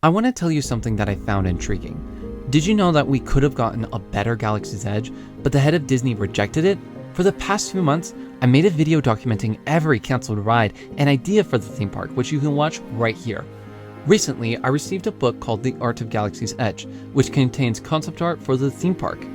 I want to tell you something that I found intriguing. Did you know that we could have gotten a better Galaxy's Edge, but the head of Disney rejected it? For the past few months, I made a video documenting every canceled ride and idea for the theme park, which you can watch right here. Recently, I received a book called The Art of Galaxy's Edge, which contains concept art for the theme park.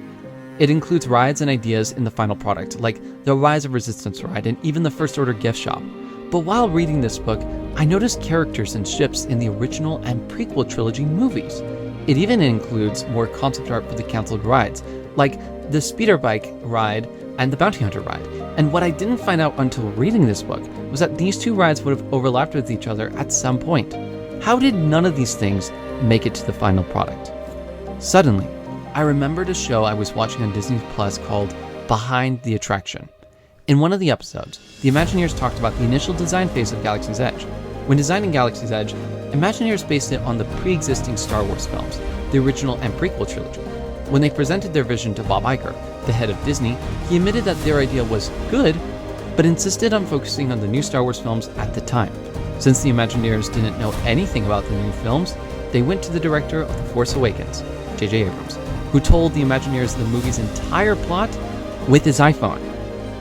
It includes rides and ideas in the final product, like the Rise of Resistance ride and even the First Order gift shop. But while reading this book, I noticed characters and ships in the original and prequel trilogy movies. It even includes more concept art for the canceled rides, like the speeder bike ride and the bounty hunter ride. And what I didn't find out until reading this book was that these two rides would have overlapped with each other at some point. How did none of these things make it to the final product? Suddenly, I remembered a show I was watching on Disney Plus called Behind the Attraction. In one of the episodes, the Imagineers talked about the initial design phase of Galaxy's Edge. When designing Galaxy's Edge, Imagineers based it on the pre-existing Star Wars films, the original and prequel trilogy. When they presented their vision to Bob Iger, the head of Disney, he admitted that their idea was good, but insisted on focusing on the new Star Wars films at the time. Since the Imagineers didn't know anything about the new films, they went to the director of The Force Awakens, J.J. Abrams, who told the Imagineers the movie's entire plot with his iPhone.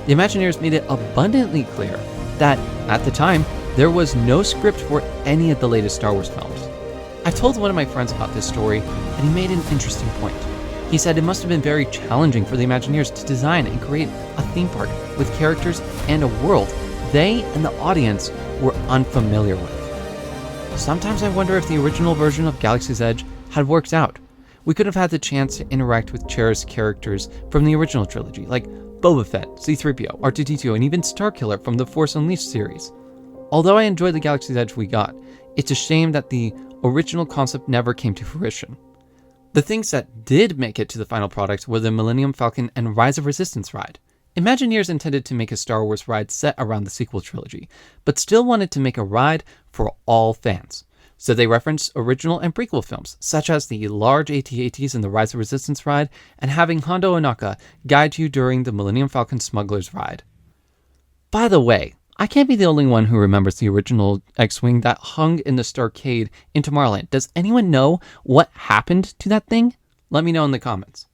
The Imagineers made it abundantly clear that, at the time, there was no script for any of the latest Star Wars films. I told one of my friends about this story, and he made an interesting point. He said it must have been very challenging for the Imagineers to design and create a theme park with characters and a world they and the audience were unfamiliar with. Sometimes I wonder if the original version of Galaxy's Edge had worked out. We could have had the chance to interact with cherished characters from the original trilogy, like Boba Fett, C-3PO, R2-D2, and even Starkiller from the Force Unleashed series. Although I enjoyed the Galaxy's Edge we got, it's a shame that the original concept never came to fruition. The things that did make it to the final product were the Millennium Falcon and Rise of Resistance ride. Imagineers intended to make a Star Wars ride set around the sequel trilogy, but still wanted to make a ride for all fans. So they referenced original and prequel films, such as the large AT-ATs in the Rise of Resistance ride, and having Hondo Ohnaka guide you during the Millennium Falcon Smuggler's ride. By the way, I can't be the only one who remembers the original X-Wing that hung in the Starcade in Tomorrowland. Does anyone know what happened to that thing? Let me know in the comments.